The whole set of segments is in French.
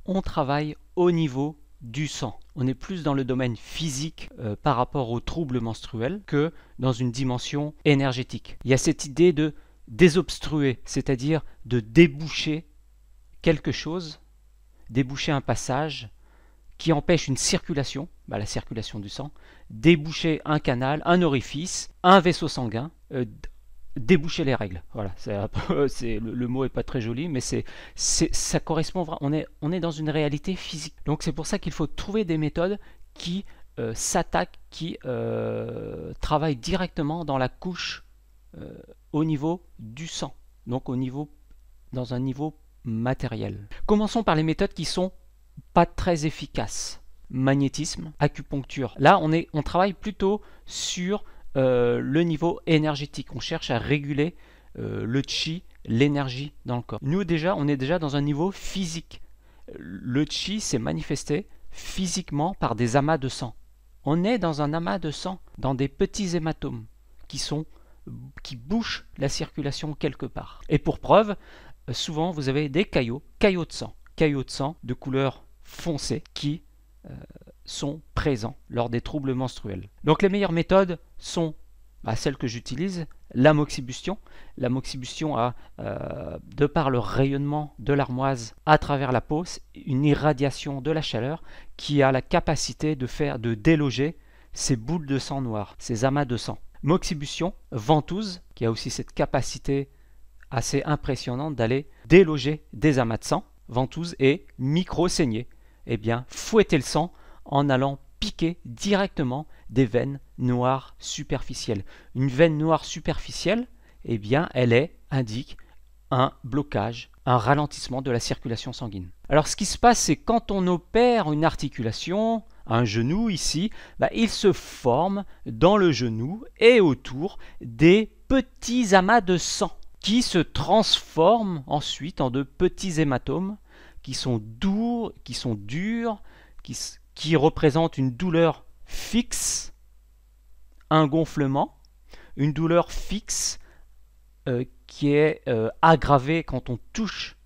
on travaille au niveau du sang. On est plus dans le domaine physique par rapport aux troubles menstruels que dans une dimension énergétique. Il y a cette idée de désobstruer, c'est-à-dire de déboucher quelque chose, déboucher un passage qui empêche une circulation, la circulation du sang, déboucher un canal, un orifice, un vaisseau sanguin, déboucher les règles. Voilà, le mot est pas très joli, mais ça correspond vraiment. On est dans une réalité physique. Donc c'est pour ça qu'il faut trouver des méthodes qui s'attaquent, qui travaillent directement dans la couche au niveau du sang, donc dans un niveau matériel. Commençons par les méthodes qui sont pas très efficaces. Magnétisme, acupuncture. Là, on travaille plutôt sur le niveau énergétique. On cherche à réguler le chi, l'énergie dans le corps. Nous, on est déjà dans un niveau physique. Le chi s'est manifesté physiquement par des amas de sang. On est dans un amas de sang, dans des petits hématomes qui bouchent la circulation quelque part. Et pour preuve, souvent vous avez des caillots de sang de couleur foncée qui sont présents lors des troubles menstruels. Donc les meilleures méthodes sont celles que j'utilise, l'amoxibustion. L'amoxibustion a, de par le rayonnement de l'armoise à travers la peau, une irradiation de la chaleur qui a la capacité de déloger ces boules de sang noires, ces amas de sang. Moxibustion, ventouse, qui a aussi cette capacité assez impressionnante d'aller déloger des amas de sang, ventouse, et micro-saignée. Eh bien, fouetter le sang en allant piquer directement des veines noires superficielles. Une veine noire superficielle, eh bien, elle indique un blocage, un ralentissement de la circulation sanguine. Alors, ce qui se passe, c'est quand on opère une articulation, un genou ici, il se forme dans le genou et autour des petits amas de sang qui se transforment ensuite en de petits hématomes qui sont durs, qui représentent une douleur fixe, un gonflement, une douleur fixe qui est aggravée quand on touche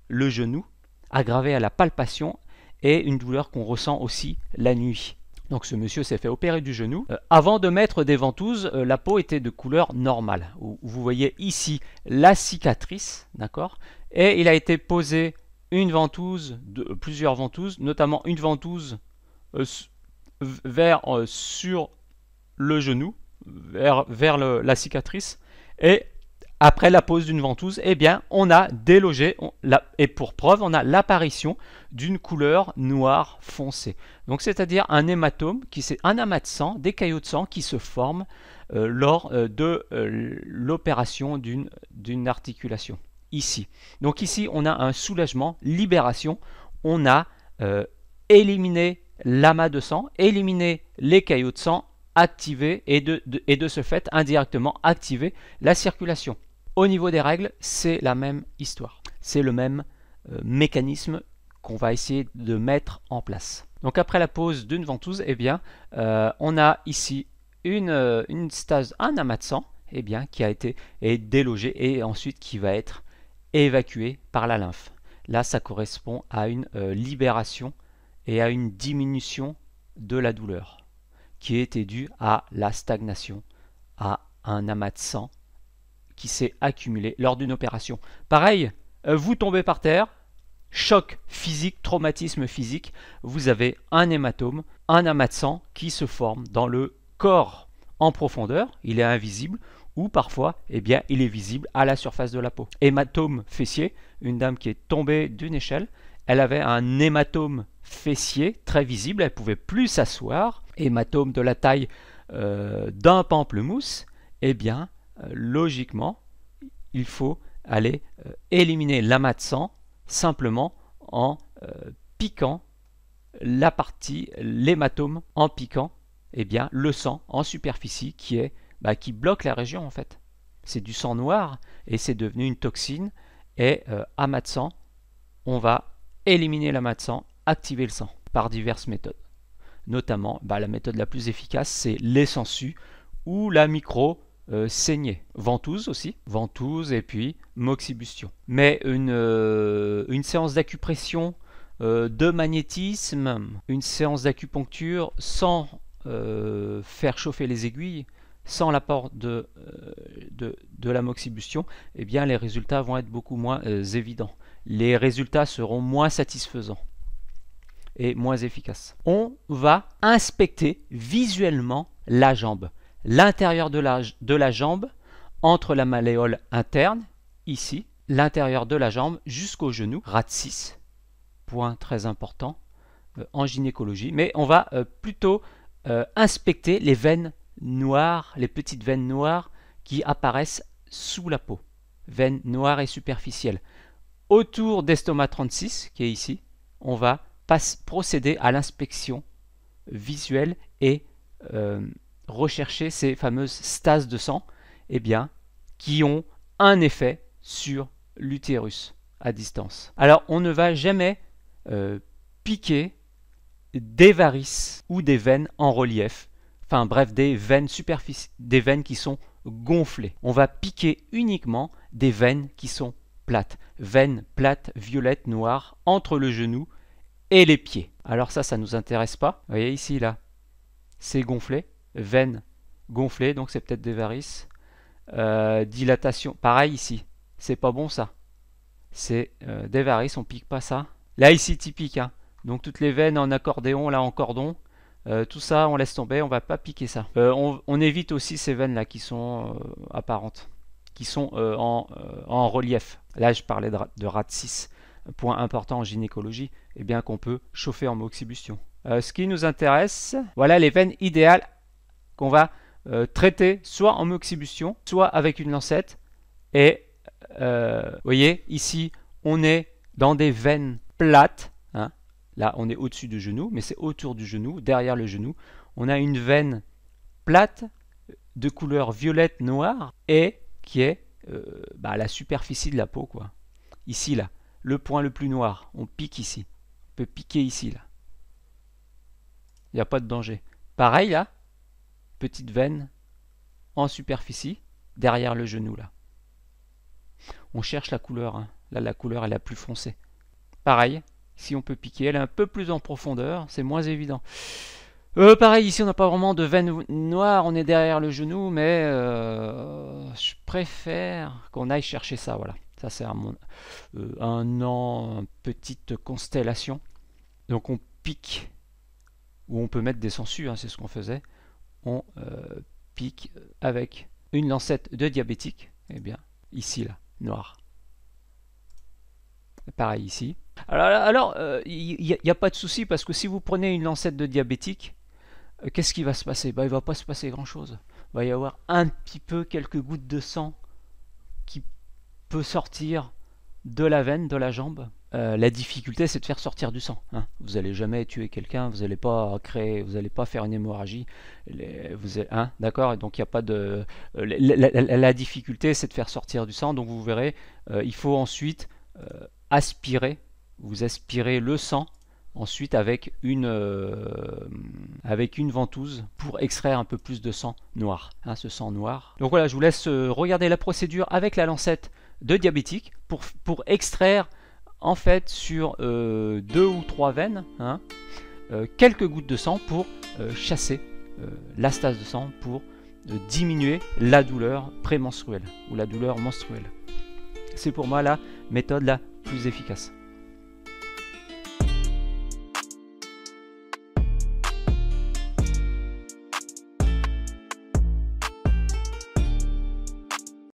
le genou, aggravée à la palpation, et une douleur qu'on ressent aussi la nuit. Donc ce monsieur s'est fait opérer du genou. Avant de mettre des ventouses, la peau était de couleur normale. Vous voyez ici la cicatrice, d'accord, et il a été posé plusieurs ventouses, notamment une ventouse sur le genou, vers la cicatrice, et après la pose d'une ventouse, eh bien, on a délogé, et pour preuve, on a l'apparition d'une couleur noire foncée. Donc, c'est-à-dire un hématome, c'est un amas de sang, des caillots de sang qui se forment lors de l'opération d'une articulation. Ici. Donc ici, on a un soulagement, libération. On a éliminé l'amas de sang, éliminé les caillots de sang, activé et de ce fait indirectement activé la circulation. Au niveau des règles, c'est la même histoire. C'est le même mécanisme qu'on va essayer de mettre en place. Donc après la pose d'une ventouse, eh bien, on a ici une stase, un amas de sang, eh bien, qui a été délogé et ensuite qui va être évacué par la lymphe. Là, ça correspond à une libération et à une diminution de la douleur qui était due à la stagnation, à un amas de sang qui s'est accumulé lors d'une opération. Pareil, vous tombez par terre, choc physique, traumatisme physique, vous avez un hématome, un amas de sang qui se forme dans le corps en profondeur, il est invisible, ou parfois, eh bien, il est visible à la surface de la peau. Hématome fessier, une dame qui est tombée d'une échelle, elle avait un hématome fessier très visible, elle ne pouvait plus s'asseoir, hématome de la taille d'un pamplemousse, eh bien, logiquement, il faut aller éliminer l'amas de sang simplement en piquant l'hématome, en piquant eh bien, le sang en superficie qui bloque la région en fait. C'est du sang noir et c'est devenu une toxine et amas de sang, on va éliminer l'amas de sang, activer le sang par diverses méthodes. Notamment, la méthode la plus efficace, c'est les sangsues ou la micro-saignée. Ventouse aussi, ventouse et puis moxibustion. Mais une séance d'acupression de magnétisme, une séance d'acupuncture sans faire chauffer les aiguilles, sans l'apport de l'amoxibustion, eh bien les résultats vont être beaucoup moins évidents. Les résultats seront moins satisfaisants et moins efficaces. On va inspecter visuellement la jambe, l'intérieur de la jambe, entre la malléole interne, ici, l'intérieur de la jambe jusqu'au genou, rate 6, point très important en gynécologie, mais on va plutôt inspecter les veines noires, les petites veines noires qui apparaissent sous la peau, veines noires et superficielles. Autour d'estomac 36, qui est ici, on va procéder à l'inspection visuelle et rechercher ces fameuses stases de sang, eh bien, qui ont un effet sur l'utérus à distance. Alors, on ne va jamais piquer des varices ou des veines en relief, enfin bref, des veines qui sont gonflées. On va piquer uniquement des veines qui sont plates, veines plates, violettes, noires, entre le genou et les pieds. Alors ça nous intéresse pas. Vous voyez ici, là, c'est gonflé, veines gonflées, donc c'est peut-être des varices. Dilatation, pareil ici, c'est pas bon ça. C'est des varices, on pique pas ça. Là ici, typique, hein. Donc toutes les veines en accordéon, là en cordon, tout ça on laisse tomber, on va pas piquer ça. On évite aussi ces veines là qui sont apparentes, qui sont en relief. Là je parlais de rate 6, point important en gynécologie, et bien qu'on peut chauffer en moxibustion. Ce qui nous intéresse, voilà les veines idéales qu'on va traiter soit en moxibustion, soit avec une lancette. Et vous voyez ici on est dans des veines plates, hein. Là, on est au-dessus du genou, mais c'est autour du genou, derrière le genou. On a une veine plate de couleur violette noire et qui est à la superficie de la peau, quoi. Ici, là, le point le plus noir. On pique ici. On peut piquer ici, là. Il n'y a pas de danger. Pareil, là, petite veine en superficie, derrière le genou, là. On cherche la couleur, hein. Là, la couleur est la plus foncée. Pareil. Si on peut piquer, elle est un peu plus en profondeur, c'est moins évident. Pareil, ici on n'a pas vraiment de veine noire, on est derrière le genou, mais je préfère qu'on aille chercher ça, voilà. Ça c'est une petite constellation. Donc on pique, ou on peut mettre des sangsues, hein, c'est ce qu'on faisait. On pique avec une lancette de diabétique, et bien ici là, noir. Pareil ici. Alors, il n'y a pas de souci parce que si vous prenez une lancette de diabétique, qu'est-ce qui va se passer? Il ne va pas se passer grand-chose. Il va y avoir un petit peu quelques gouttes de sang qui peut sortir de la veine, de la jambe. La difficulté, c'est de faire sortir du sang, hein. Vous n'allez jamais tuer quelqu'un, vous n'allez pas faire une hémorragie, hein, d'accord? Donc il n'y a pas de. La difficulté, c'est de faire sortir du sang. Donc vous verrez, il faut ensuite aspirer. Vous aspirez le sang ensuite avec une ventouse pour extraire un peu plus de sang noir, hein, ce sang noir. Donc voilà, je vous laisse regarder la procédure avec la lancette de diabétique pour extraire en fait sur 2 ou 3 veines, hein, quelques gouttes de sang pour chasser la stase de sang, pour diminuer la douleur prémenstruelle ou la douleur menstruelle. C'est pour moi la méthode la plus efficace.